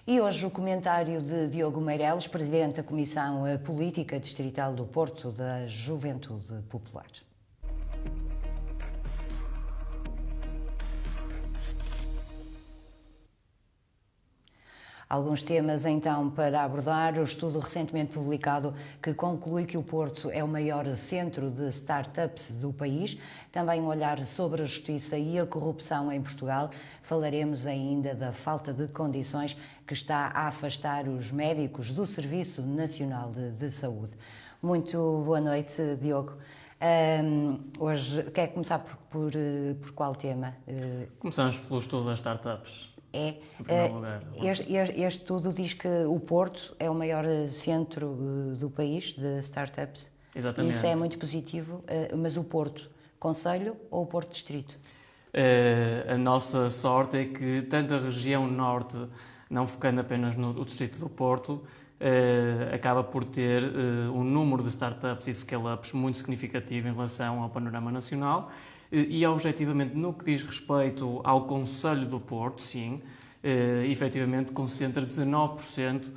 E hoje o comentário de Diogo Meireles, Presidente da Comissão Política Distrital do Porto da Juventude Popular. Alguns temas então para abordar. O estudo recentemente publicado que conclui que o Porto é o maior centro de startups do país. Também um olhar sobre a justiça e a corrupção em Portugal. Falaremos ainda da falta de condições que está a afastar os médicos do Serviço Nacional de Saúde. Muito boa noite, Diogo. Hoje, quer começar por qual tema? Começamos pelo estudo das startups. Em primeiro lugar. Este estudo diz que o Porto é o maior centro do país de startups. Exatamente. Isso é muito positivo, mas o Porto, concelho ou o Porto distrito? A nossa sorte é que tanto a região norte, não focando apenas no distrito do Porto, acaba por ter um número de startups e de scale-ups muito significativo em relação ao panorama nacional. E, objetivamente, no que diz respeito ao Concelho do Porto, sim, efetivamente concentra 19%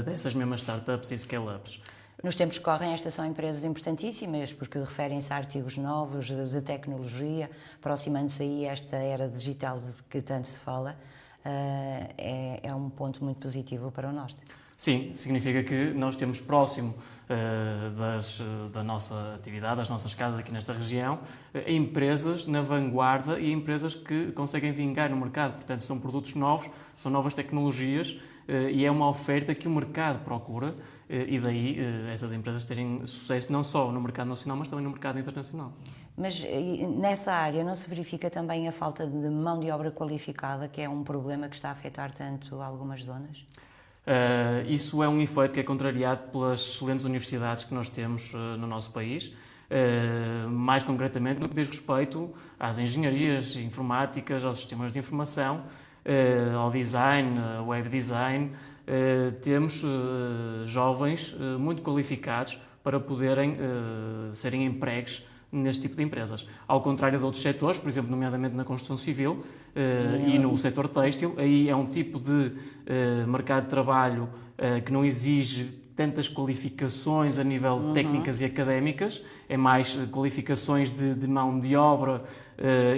dessas mesmas startups e scale-ups. Nos tempos que correm, estas são empresas importantíssimas, porque referem-se a artigos novos de tecnologia, aproximando-se aí esta era digital de que tanto se fala, é um ponto muito positivo para o Norte. Sim, significa que nós temos próximo da nossa atividade, das nossas casas aqui nesta região, empresas na vanguarda e empresas que conseguem vingar no mercado. Portanto, são produtos novos, são novas tecnologias e é uma oferta que o mercado procura e daí essas empresas terem sucesso não só no mercado nacional, mas também no mercado internacional. Mas nessa área não se verifica também a falta de mão de obra qualificada, que é um problema que está a afetar tanto algumas zonas? Isso é um efeito que é contrariado pelas excelentes universidades que nós temos no nosso país, mais concretamente no que diz respeito às engenharias informáticas, aos sistemas de informação, ao design, web design. Temos jovens muito qualificados para poderem serem empregos neste tipo de empresas. Ao contrário de outros setores, por exemplo, nomeadamente na construção civil e no setor têxtil, aí é um tipo de mercado de trabalho que não exige tantas qualificações a nível técnicas e académicas, é mais qualificações de mão de obra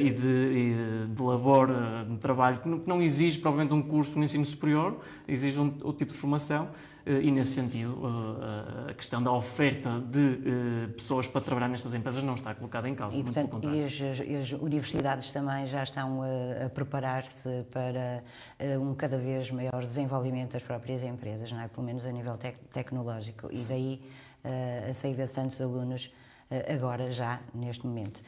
e de labor, de trabalho, que não exige provavelmente um curso no ensino superior, exige outro tipo de formação e, nesse sentido, a questão da oferta de pessoas para trabalhar nestas empresas não está colocada em causa. E, muito portanto, pelo contrário. e as universidades também já estão a preparar-se para um cada vez maior desenvolvimento das próprias empresas, não é? Pelo menos a nível tecnológico, e daí a saída de tantos alunos agora já neste momento.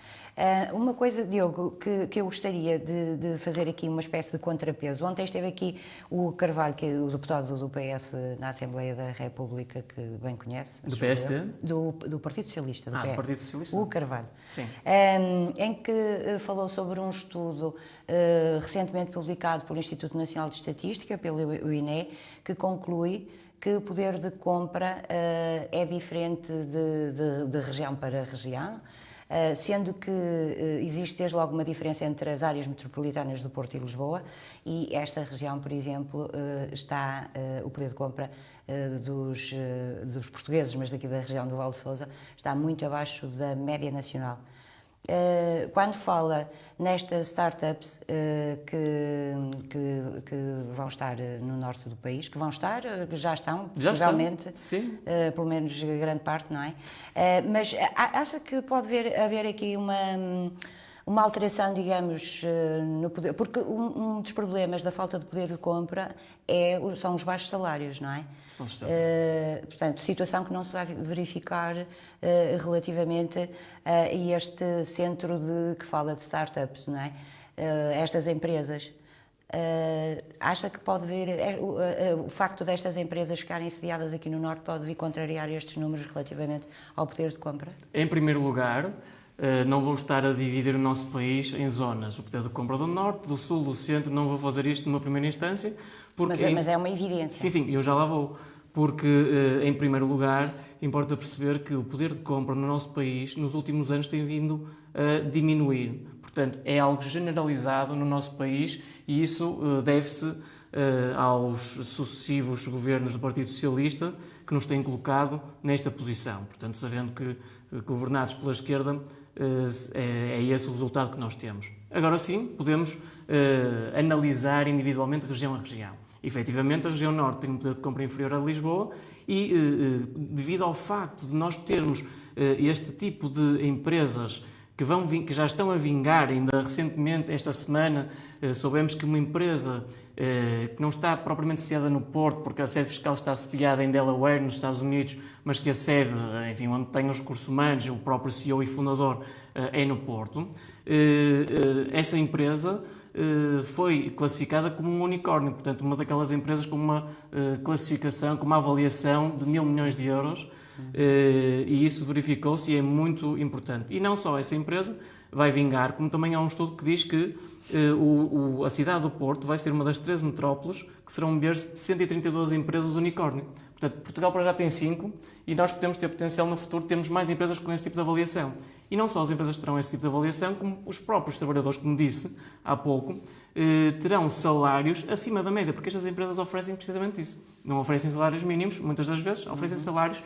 Uma coisa, Diogo, que eu gostaria de fazer aqui uma espécie de contrapeso. Ontem esteve aqui o Carvalho, que é o deputado do PS na Assembleia da República, que bem conhece. Do PSD? Do Partido Socialista. Do Partido Socialista? O Carvalho. Sim. Em que falou sobre um estudo recentemente publicado pelo Instituto Nacional de Estatística, pelo INE, que conclui que o poder de compra é diferente de região para região, sendo que existe desde logo uma diferença entre as áreas metropolitanas do Porto e Lisboa, e esta região, por exemplo, está o poder de compra dos portugueses, mas daqui da região do Val de Sousa, está muito abaixo da média nacional. Quando fala nestas startups que vão estar no norte do país, que vão estar, já estão, possivelmente, pelo menos grande parte, não é? Mas acha que pode haver aqui uma alteração, digamos, no poder, porque um dos problemas da falta de poder de compra são os baixos salários, não é? Com certeza. Portanto, situação que não se vai verificar relativamente a este centro que fala de startups, não é? Estas empresas. Acha que pode vir, o facto destas empresas ficarem sediadas aqui no Norte pode vir contrariar estes números relativamente ao poder de compra? Em primeiro lugar, não vou estar a dividir o nosso país em zonas. O poder de compra do Norte, do Sul, do Centro, não vou fazer isto numa primeira instância. Porque mas é uma evidência. Sim, eu já lá vou. Porque, em primeiro lugar, importa perceber que o poder de compra no nosso país, nos últimos anos, tem vindo a diminuir. Portanto, é algo generalizado no nosso país e isso deve-se aos sucessivos governos do Partido Socialista que nos têm colocado nesta posição. Portanto, sabendo que governados pela esquerda é esse o resultado que nós temos. Agora sim, podemos analisar individualmente região a região. Efetivamente, a região norte tem um poder de compra inferior a Lisboa e, devido ao facto de nós termos este tipo de empresas que já estão a vingar, ainda recentemente, esta semana, soubemos que uma empresa que não está propriamente sediada no Porto, porque a sede fiscal está sediada em Delaware, nos Estados Unidos, mas que a sede, enfim, onde tem os recursos humanos, o próprio CEO e fundador, é no Porto. Essa empresa foi classificada como um unicórnio, portanto, uma daquelas empresas com uma classificação, com uma avaliação de 1.000 milhões de euros, e isso verificou-se e é muito importante. E não só essa empresa vai vingar, como também há um estudo que diz que a cidade do Porto vai ser uma das 13 metrópoles que serão um berço de 132 empresas unicórnio. Portanto, Portugal para já tem 5 e nós podemos ter potencial no futuro, temos mais empresas com esse tipo de avaliação. E não só as empresas terão esse tipo de avaliação, como os próprios trabalhadores, como disse há pouco, terão salários acima da média, porque estas empresas oferecem precisamente isso. Não oferecem salários mínimos, muitas das vezes, oferecem salários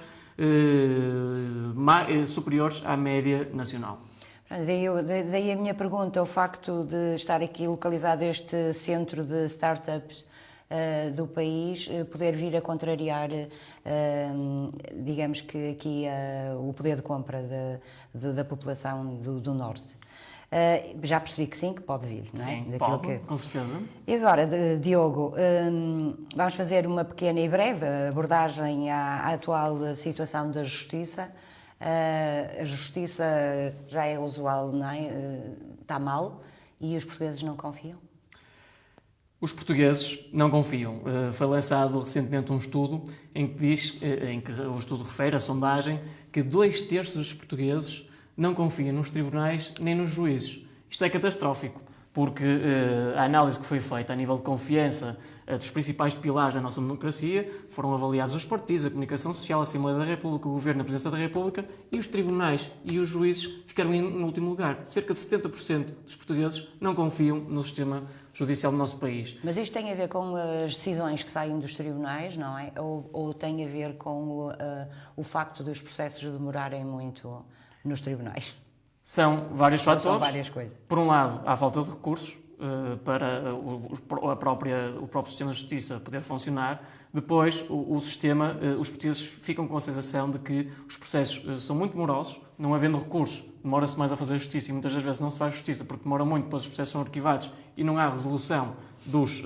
superiores à média nacional. Daí a minha pergunta, o facto de estar aqui localizado este centro de startups do país, poder vir a contrariar, digamos que aqui, o poder de compra da população do Norte. Já percebi que sim, que pode vir, não é? Sim, Daquilo pode, com certeza. E agora, Diogo, vamos fazer uma pequena e breve abordagem à atual situação da Justiça. A Justiça já é usual, não é? Está mal e os portugueses não confiam? Os portugueses não confiam. Foi lançado recentemente um estudo em que o estudo refere, a sondagem, que 2/3 dos portugueses não confiam nos tribunais nem nos juízes. Isto é catastrófico, porque a análise que foi feita a nível de confiança dos principais pilares da nossa democracia foram avaliados os partidos, a comunicação social, a Assembleia da República, o Governo, a Presidência da República, e os tribunais e os juízes ficaram em último lugar. Cerca de 70% dos portugueses não confiam no sistema judicial do nosso país. Mas isto tem a ver com as decisões que saem dos tribunais, não é? Ou tem a ver com o facto dos processos demorarem muito nos tribunais? São vários fatores. São várias coisas. Por um lado, há falta de recursos para o próprio sistema de justiça poder funcionar. Depois, os portugueses ficam com a sensação de que os processos são muito morosos, não havendo recursos, demora-se mais a fazer justiça e muitas das vezes não se faz justiça porque demora muito, depois os processos são arquivados e não há resolução dos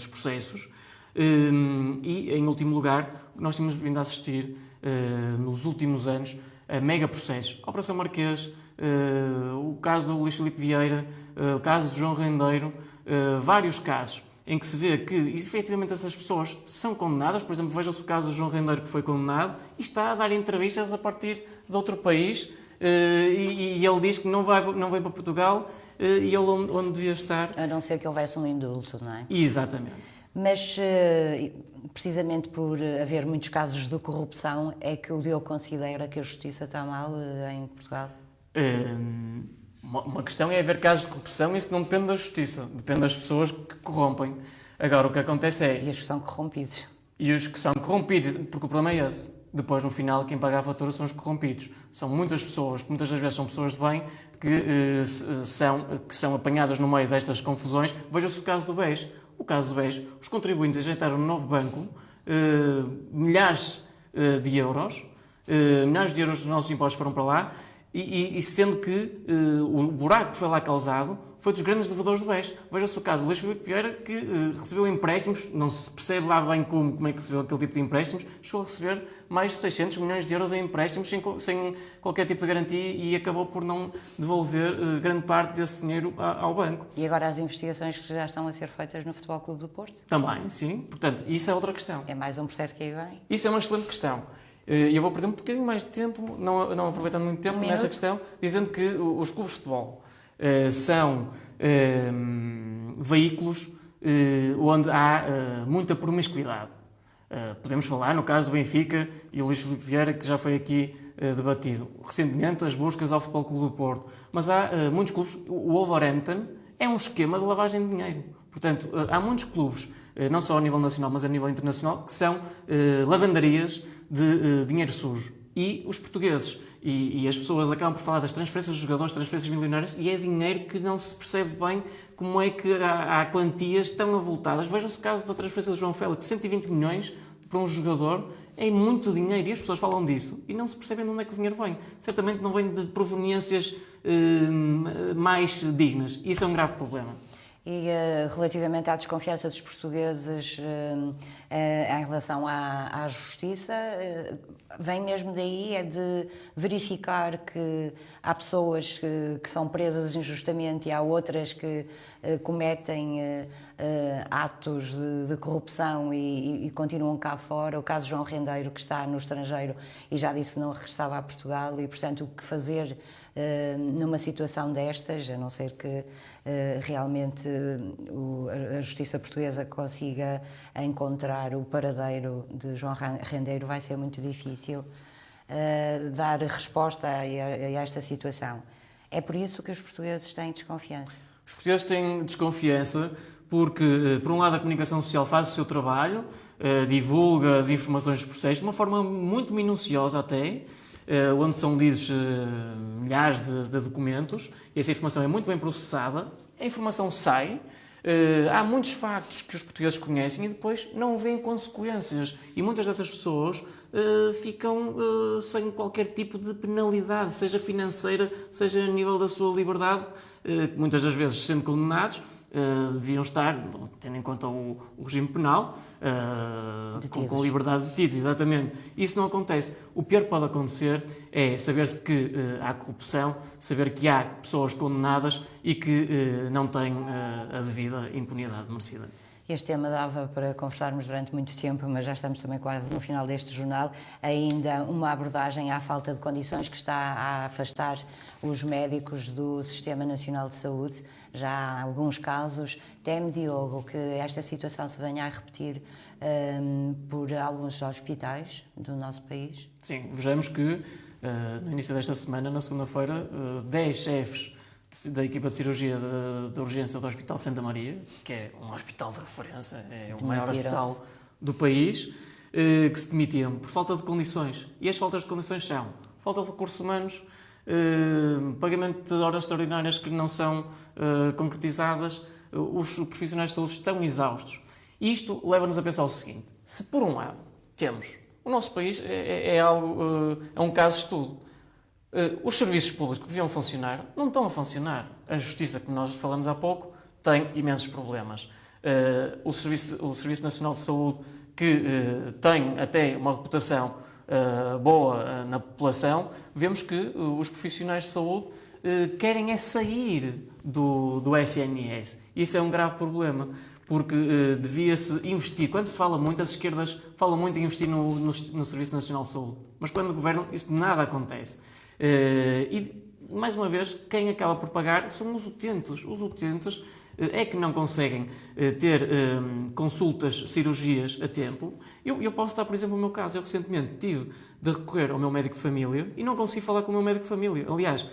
processos. E, em último lugar, nós temos vindo a assistir nos últimos anos a mega processos. A Operação Marquês, o caso do Luís Filipe Vieira, o caso de João Rendeiro, vários casos em que se vê que efetivamente essas pessoas são condenadas. Por exemplo, veja-se o caso de João Rendeiro, que foi condenado e está a dar entrevistas a partir de outro país, e ele diz que não vem para Portugal e ele onde devia estar. A não ser que houvesse um indulto, não é? Exatamente. Mas, precisamente por haver muitos casos de corrupção, é que o Diogo considera que a justiça está mal em Portugal? Uma questão é haver casos de corrupção, isso não depende da justiça, depende das pessoas que corrompem. Agora, o que acontece é... E os que são corrompidos. E os que são corrompidos, porque o problema é esse. Depois, no final, quem paga a fatura são os corrompidos. São muitas pessoas, que muitas das vezes são pessoas de bem, que são apanhadas no meio destas confusões. Veja-se o caso do BES. O caso do BES, os contribuintes ajeitaram no novo banco milhares de euros dos nossos impostos foram para lá, e sendo que o buraco que foi lá causado foi dos grandes devedores do BES. Veja-se o caso do Luís Filipe Vieira, que recebeu empréstimos, não se percebe lá bem como é que recebeu aquele tipo de empréstimos, chegou a receber mais de 600 milhões de euros em empréstimos sem qualquer tipo de garantia e acabou por não devolver grande parte desse dinheiro ao banco. E agora as investigações que já estão a ser feitas no Futebol Clube do Porto? Também, sim. Portanto, isso é outra questão. É mais um processo que aí vem? Isso é uma excelente questão. Eu vou perder um bocadinho mais de tempo, não aproveitando muito tempo nessa questão, dizendo que os clubes de futebol são veículos onde há muita promiscuidade. Podemos falar no caso do Benfica e o Luís Filipe Vieira, que já foi aqui debatido recentemente, as buscas ao Futebol Clube do Porto. Mas há muitos clubes, o Wolverhampton é um esquema de lavagem de dinheiro. Portanto, há muitos clubes não só a nível nacional, mas a nível internacional, que são lavandarias de dinheiro sujo. E os portugueses e as pessoas acabam por falar das transferências dos jogadores, transferências milionárias, e é dinheiro que não se percebe bem como é que há quantias tão avultadas. Vejam-se o caso da transferência do João Félix, 120 milhões para um jogador, é muito dinheiro, e as pessoas falam disso e não se percebem de onde é que o dinheiro vem. Certamente não vem de proveniências mais dignas. Isso é um grave problema. E relativamente à desconfiança dos portugueses em relação à justiça, vem mesmo daí, é de verificar que há pessoas que são presas injustamente e há outras que cometem atos de corrupção e continuam cá fora. O caso de João Rendeiro, que está no estrangeiro e já disse que não regressava a Portugal, e portanto o que fazer numa situação destas, a não ser que realmente a justiça portuguesa consiga encontrar o paradeiro de João Rendeiro, vai ser muito difícil dar resposta a esta situação. É por isso que os portugueses têm desconfiança. Os portugueses têm desconfiança porque, por um lado, a comunicação social faz o seu trabalho, divulga as informações dos processos de uma forma muito minuciosa até, onde são lidos milhares de documentos, e essa informação é muito bem processada, a informação sai, há muitos factos que os portugueses conhecem e depois não veem consequências, e muitas dessas pessoas ficam sem qualquer tipo de penalidade, seja financeira, seja a nível da sua liberdade, que muitas das vezes, sendo condenados, deviam estar, tendo em conta o regime penal, com liberdade de detidos, exatamente. Isso não acontece. O pior que pode acontecer é saber-se que há corrupção, saber que há pessoas condenadas e que não têm a devida impunidade merecida. Este tema dava para conversarmos durante muito tempo, mas já estamos também quase no final deste jornal. Ainda uma abordagem à falta de condições que está a afastar os médicos do Sistema Nacional de Saúde. Já há alguns casos. Teme, Diogo, que esta situação se venha a repetir por alguns hospitais do nosso país? Sim, vejamos que no início desta semana, na segunda-feira, 10 chefes da equipa de cirurgia de urgência do Hospital Santa Maria, que é um hospital de referência, é o maior hospital do país, que se demitiram por falta de condições. E as faltas de condições são falta de recursos humanos, pagamento de horas extraordinárias que não são concretizadas, os profissionais de saúde estão exaustos. Isto leva-nos a pensar o seguinte: se por um lado temos o nosso país é um caso de estudo. Os serviços públicos que deviam funcionar não estão a funcionar. A justiça, que nós falamos há pouco, tem imensos problemas. O Serviço Nacional de Saúde, que tem até uma reputação boa na população, vemos que os profissionais de saúde querem sair do SNS. Isso é um grave problema, porque devia-se investir. Quando se fala muito, as esquerdas falam muito em investir no Serviço Nacional de Saúde, mas quando governam, isso nada acontece. E, mais uma vez, quem acaba por pagar são os utentes. Os utentes é que não conseguem ter consultas, cirurgias a tempo. Eu posso dar, por exemplo, o meu caso. Eu recentemente tive de recorrer ao meu médico de família e não consegui falar com o meu médico de família. Aliás,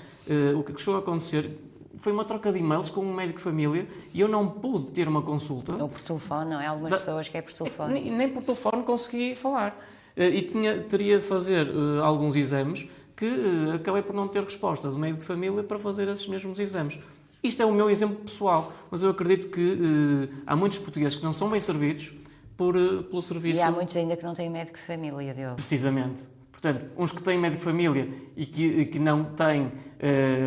o que chegou a acontecer foi uma troca de e-mails com um médico de família e eu não pude ter uma consulta. Ou por telefone, não é? Algumas pessoas que é por telefone. Nem por telefone consegui falar. E teria de fazer alguns exames que acabei por não ter resposta do médico de família para fazer esses mesmos exames. Isto é o meu exemplo pessoal, mas eu acredito que há muitos portugueses que não são bem servidos pelo serviço. E há muitos ainda que não têm médico de família, Diogo. Precisamente. Portanto, uns que têm médico de família e que não têm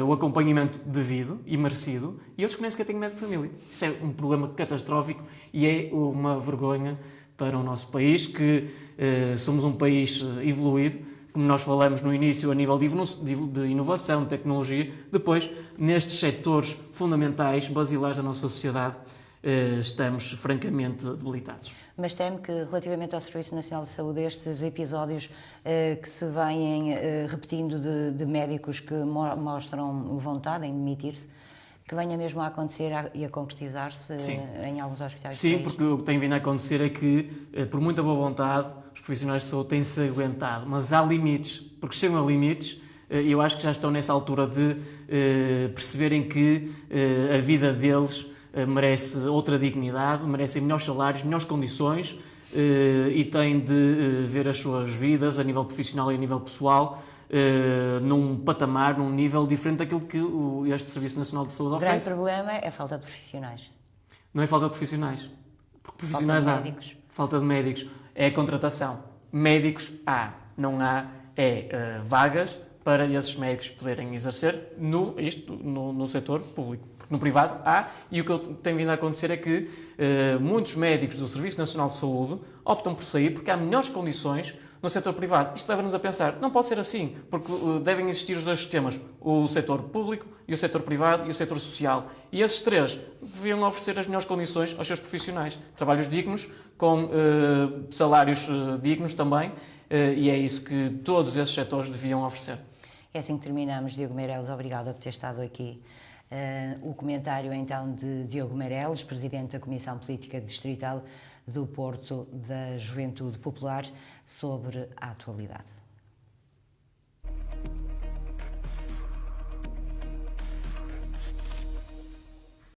o acompanhamento devido e merecido, e outros que nem sequer têm médico de família. Isso é um problema catastrófico e é uma vergonha para o nosso país, que somos um país evoluído, como nós falamos no início, a nível de inovação, de tecnologia. Depois, nestes setores fundamentais, basilares da nossa sociedade, estamos francamente debilitados. Mas temo que, relativamente ao Serviço Nacional de Saúde, estes episódios que se vêm repetindo de médicos que mostram vontade em demitir-se, que venha mesmo a acontecer e a concretizar-se em alguns hospitais? Sim, porque o que tem vindo a acontecer é que, por muita boa vontade, os profissionais de saúde têm-se aguentado, mas há limites, porque chegam a limites, e eu acho que já estão nessa altura de perceberem que a vida deles merece outra dignidade, merecem melhores salários, melhores condições e têm de ver as suas vidas a nível profissional e a nível pessoal num patamar, num nível diferente daquilo que este Serviço Nacional de Saúde oferece. O grande problema é a falta de profissionais. Não é falta de profissionais, porque profissionais há. Médicos. Falta de médicos. É a contratação. Médicos há, não há vagas para esses médicos poderem exercer no setor público. Porque no privado há, e o que tem vindo a acontecer é que muitos médicos do Serviço Nacional de Saúde optam por sair porque há melhores condições no setor privado. Isto leva-nos a pensar, não pode ser assim, porque devem existir os dois sistemas, o setor público e o setor privado e o setor social. E esses três deviam oferecer as melhores condições aos seus profissionais. Trabalhos dignos, com salários dignos também, e é isso que todos esses setores deviam oferecer. É assim que terminamos. Diogo Meireles, obrigada por ter estado aqui. O comentário então de Diogo Meireles, Presidente da Comissão Política Distrital do Porto da Juventude Popular, sobre a atualidade.